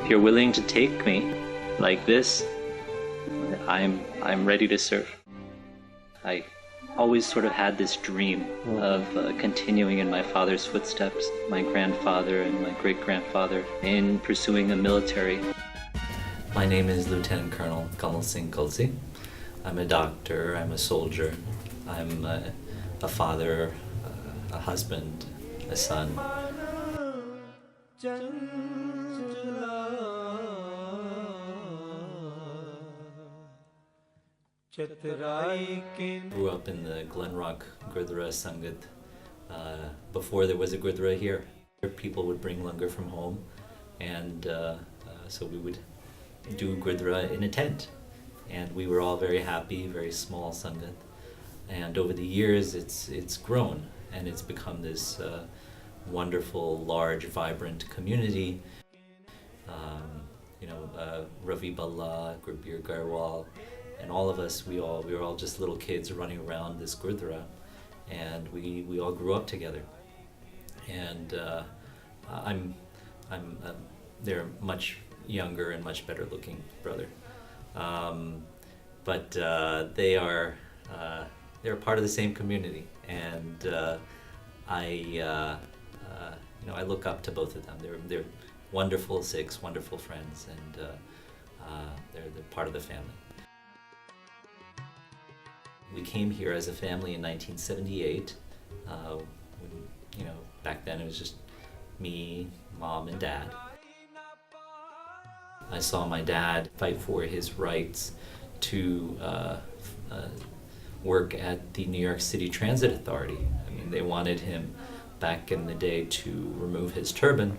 If you're willing to take me like this, I'm ready to serve. I always sort of had this dream of continuing in my father's footsteps, my grandfather and my great-grandfather, in pursuing a military. My name is Lieutenant Colonel Kamal Singh Kalsi. I'm a doctor, I'm a soldier, I'm a father, a husband, a son. Grew up in the Glenrock Gurdwara Sangat. Before there was a Gurdwara here, people would bring langar from home, and so we would do Gurdwara in a tent. And we were all very happy, very small Sangat. And over the years it's grown, and it's become this wonderful, large, vibrant community. Ravi Balla, Gurbir Garwal, and all of us, we were all just little kids running around this Gurdwara, and we all grew up together. And they're much younger and much better looking brother, but they're part of the same community, and I look up to both of them. They're wonderful Sikhs, wonderful friends, and they're part of the family. We came here as a family in 1978. Back then it was just me, mom, and dad. I saw my dad fight for his rights to work at the New York City Transit Authority. I mean, they wanted him back in the day to remove his turban.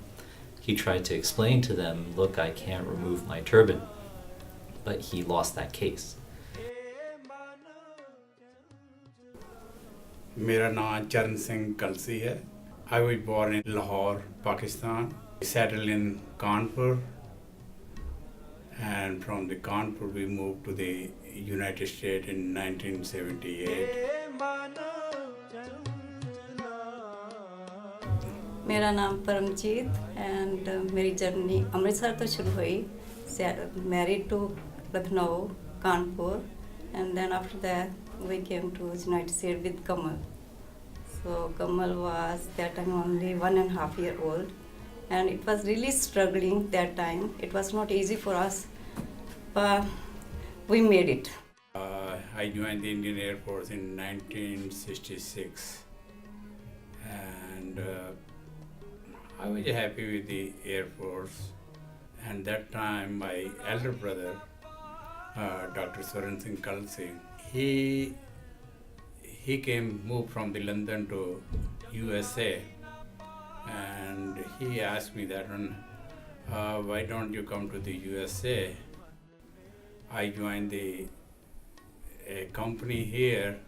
He tried to explain to them, look, I can't remove my turban, but he lost that case. मेरा नाम चरण सिंह कलसी है. I was born in Lahore, Pakistan. I settled in Kanpur, and from the Kanpur we moved to the United States in 1978. मेरा नाम Paramjit and मेरी journey Amritsar तो शुरू हुई. Married to Lucknow, Kanpur, and then after that we came to United States with Kamal. So Kamal was that time only 1.5 years old, and it was really struggling that time. It was not easy for us, but we made it. I joined the Indian Air Force in 1966, and I was happy with the Air Force. And that time my elder brother, Dr. Turban Singh Kalsi, he moved from the London to USA, and he asked me that one, why don't you come to the USA? I joined a company here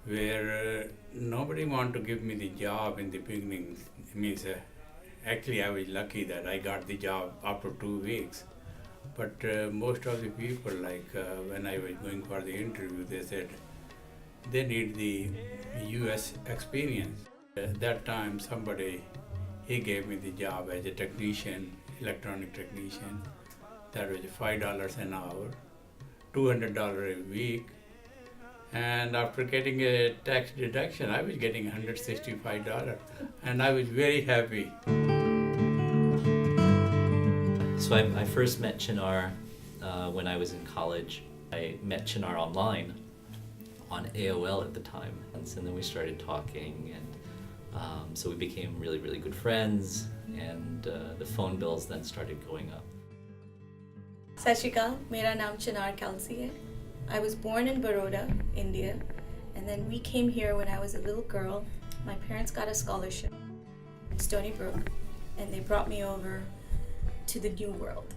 where nobody wanted to give me the job in the beginning. It means actually I was lucky that I got the job after 2 weeks. But most of the people, when I was going for the interview, they said they need the US experience. At that time, he gave me the job as a technician, electronic technician. That was $5 an hour, $200 a week. And after getting a tax deduction, I was getting $165, and I was very happy. So I first met Chinar when I was in college. I met Chinar online on AOL at the time, and then we started talking, and so we became really, really good friends, and the phone bills then started going up. Sat Shri Akal, mera naam Chinar Kalsi hai. I was born in Baroda, India, and then we came here when I was a little girl. My parents got a scholarship in Stony Brook, and they brought me over to the New World.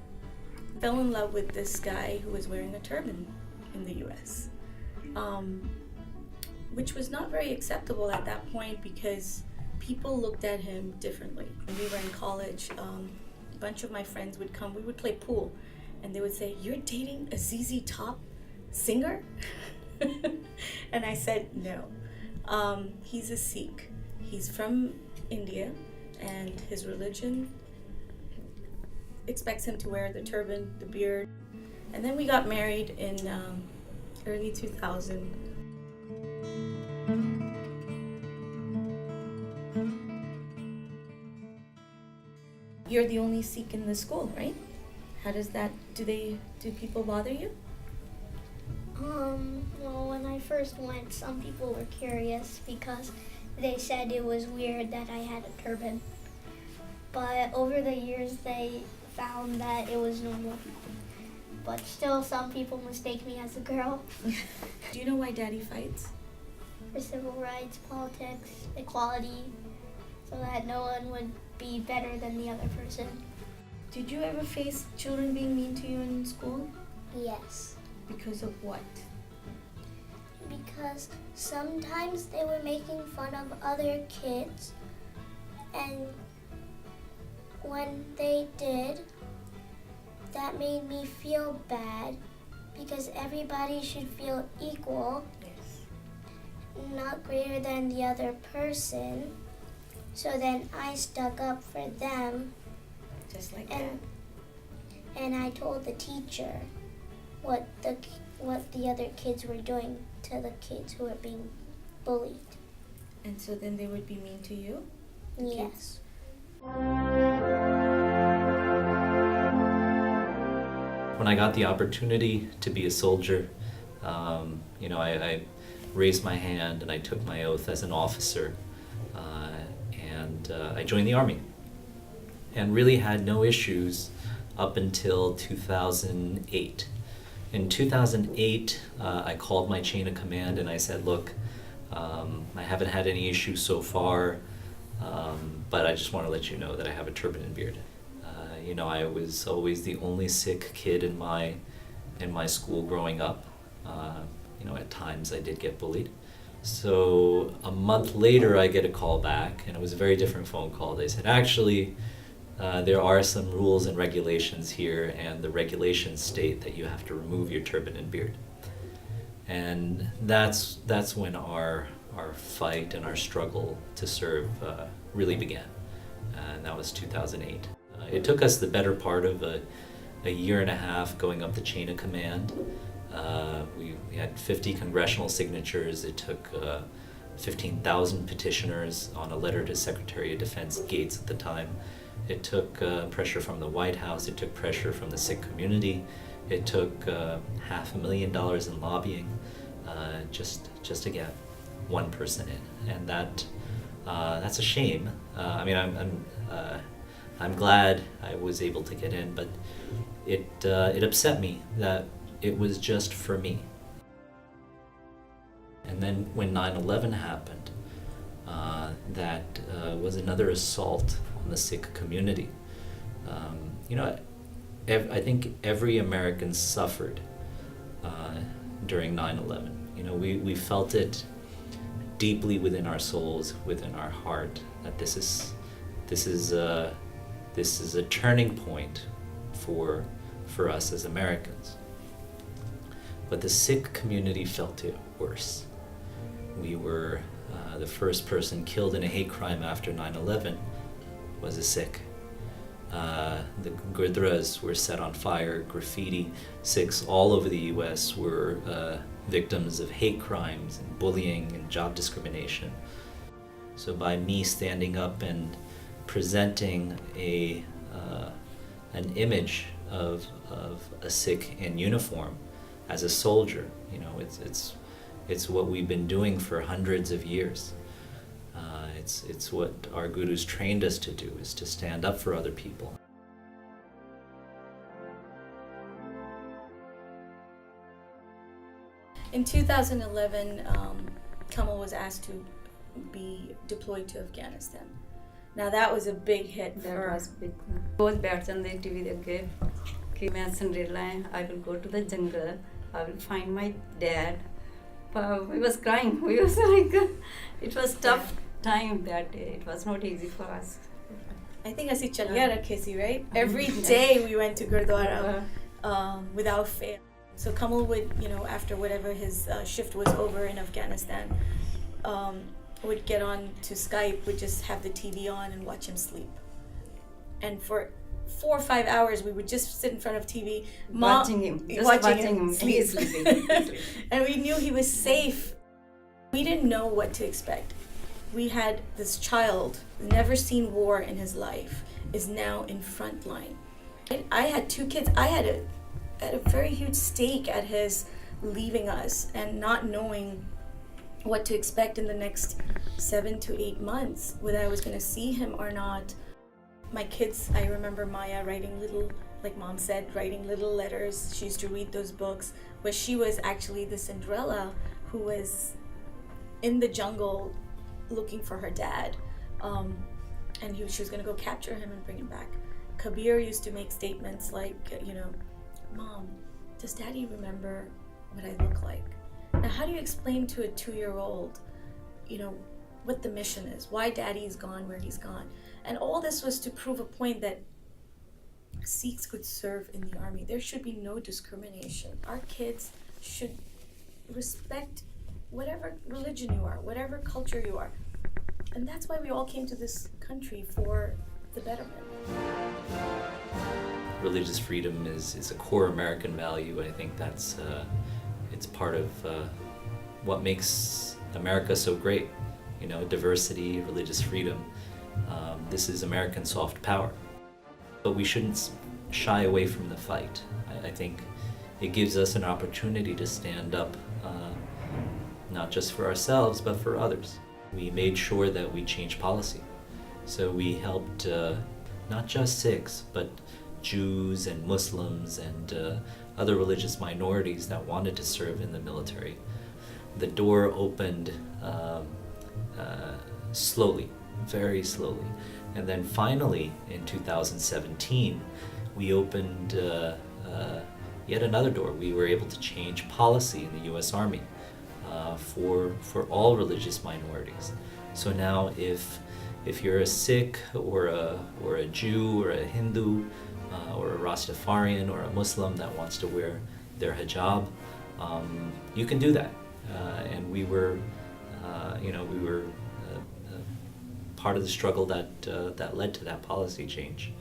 Fell in love with this guy who was wearing a turban in the US, which was not very acceptable at that point because people looked at him differently. When we were in college, a bunch of my friends would come, we would play pool, and they would say, "You're dating a ZZ Top singer?" And I said, no. He's a Sikh. He's from India, and his religion expects him to wear the turban, the beard. And then we got married in early 2000. You're the only Sikh in the school, right? How does that, do people bother you? Well, when I first went, some people were curious because they said it was weird that I had a turban. But over the years, they found that it was normal. But still, some people mistake me as a girl. Do you know why Daddy fights? For civil rights, politics, equality, so that no one would be better than the other person. Did you ever face children being mean to you in school? Yes. Because of what? Because sometimes they were making fun of other kids, and when they did, that made me feel bad because everybody should feel equal, not greater than the other person. So then I stuck up for them. Just like that. And I told the teacher what the other kids were doing to the kids who were being bullied. And so then they would be mean to you? Yes. When I got the opportunity to be a soldier, I raised my hand and I took my oath as an officer, and I joined the Army. And really had no issues up until 2008. In 2008, I called my chain of command and I said, look, I haven't had any issues so far, but I just want to let you know that I have a turban and beard. I was always the only Sikh kid in my school growing up. At times I did get bullied. So a month later I get a call back, and it was a very different phone call. They said, actually, there are some rules and regulations here, and the regulations state that you have to remove your turban and beard. And that's when our fight and our struggle to serve really began. And that was 2008. It took us the better part of a year and a half going up the chain of command. We had 50 congressional signatures. It took 15,000 petitioners on a letter to Secretary of Defense Gates at the time. It took pressure from the White House. It took pressure from the Sikh community. It took $500,000 in lobbying just to get one person in, and that's a shame. I'm glad I was able to get in, but it upset me that it was just for me. And then when 9/11 happened, that was another assault on the Sikh community. I think every American suffered during 9/11. We felt it deeply within our souls, within our heart, that this is a turning point for us as Americans. But the Sikh community felt it worse. We were the first person killed in a hate crime after 9/11 was a Sikh. The gurdwaras were set on fire, graffiti. Sikhs all over the U.S. were victims of hate crimes and bullying and job discrimination. So by me standing up and presenting an image of a Sikh in uniform as a soldier, it's what we've been doing for hundreds of years. It's what our gurus trained us to do, is to stand up for other people. In 2011, Kamal was asked to be deployed to Afghanistan. Now that was a big hit for us. रोज बैठ जाते TV दे अगे कि मैं Cinderella है. I will go to the jungle. I will find my dad. We was crying. We was like, it was tough time that day. It was not easy for us. I think asi chaliya rakhe si, right? Every day we went to Gurdwara without fail. So Kamal would, after whatever his shift was over in Afghanistan, would get on to Skype, would just have the TV on and watch him sleep. And for 4 or 5 hours we would just sit in front of TV, Watching him, just watching him sleep. sleeping. And we knew he was safe. We didn't know what to expect. We had this child, never seen war in his life, is now in front line. I had 2 kids. I had a very huge stake at his leaving us and not knowing what to expect in the next 7 to 8 months, whether I was going to see him or not. My kids, I remember Maya writing little, like Mom said, writing little letters. She used to read those books, where she was actually the Cinderella who was in the jungle looking for her dad. And she was going to go capture him and bring him back. Kabir used to make statements like, Mom, does Daddy remember what I look like? Now, how do you explain to a 2-year-old, what the mission is, why Daddy's gone where he's gone? And all this was to prove a point that Sikhs could serve in the army. There should be no discrimination. Our kids should respect whatever religion you are, whatever culture you are. And that's why we all came to this country, for the betterment. Religious freedom is a core American value. I think that's it's part of what makes America so great. Diversity, religious freedom. This is American soft power. But we shouldn't shy away from the fight. I think it gives us an opportunity to stand up, not just for ourselves, but for others. We made sure that we changed policy. So we helped not just Sikhs, but Jews and Muslims and other religious minorities that wanted to serve in the military. The door opened slowly, very slowly. And then finally, in 2017, we opened yet another door. We were able to change policy in the U.S. Army for all religious minorities. So now if you're a Sikh or a Jew or a Hindu or a Rastafarian or a Muslim that wants to wear their hijab, you can do that. And we were part of the struggle that led to that policy change,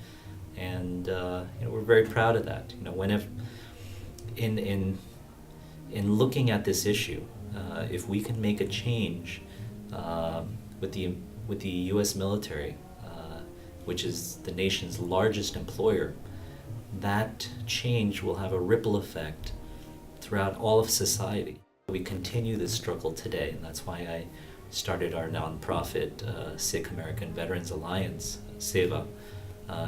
and we're very proud of that. Whenever in looking at this issue, if we can make a change with the U.S. military, which is the nation's largest employer, that change will have a ripple effect throughout all of society. We continue this struggle today, and that's why I started our nonprofit Sikh American Veterans Alliance, SEVA,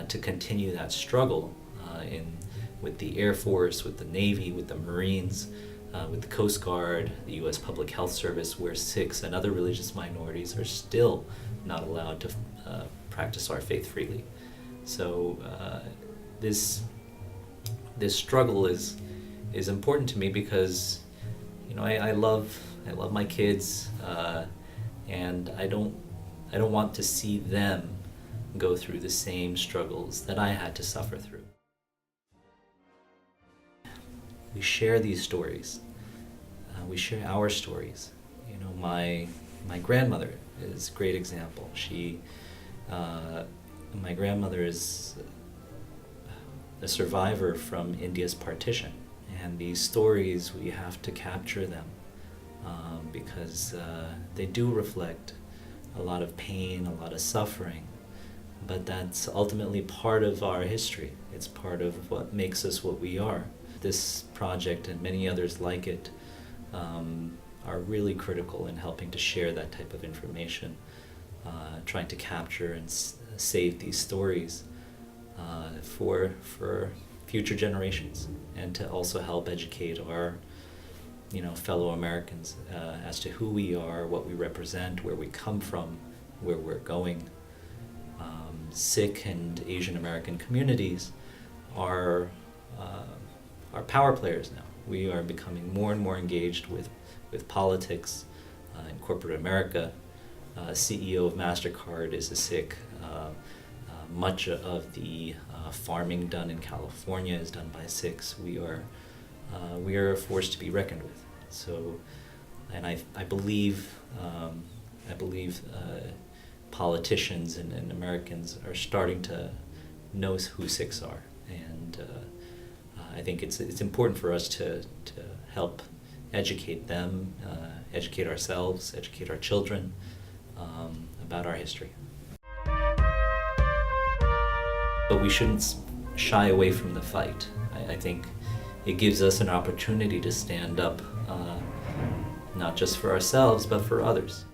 to continue that struggle with the Air Force, with the Navy, with the Marines, with the Coast Guard, the U.S. Public Health Service, where Sikhs and other religious minorities are still not allowed to practice our faith freely. So this struggle is important to me because I love my kids, and I don't want to see them go through the same struggles that I had to suffer through. We share these stories. We share our stories. My grandmother is a great example. My grandmother is a survivor from India's partition. And these stories, we have to capture them because they do reflect a lot of pain, a lot of suffering, but that's ultimately part of our history. It's part of what makes us what we are. This project and many others like it are really critical in helping to share that type of information, trying to capture and save these stories for future generations, and to also help educate our fellow Americans as to who we are, what we represent, where we come from, where we're going. Sikh and Asian American communities are power players now. We are becoming more and more engaged with politics in corporate America. CEO of MasterCard is a Sikh. Much of the farming done in California is done by Sikhs. We are a force to be reckoned with. So, and I believe politicians and Americans are starting to knows who Sikhs are, and I think it's important for us to help educate them, educate ourselves, educate our children about our history. But we shouldn't shy away from the fight. I think it gives us an opportunity to stand up, not just for ourselves, but for others.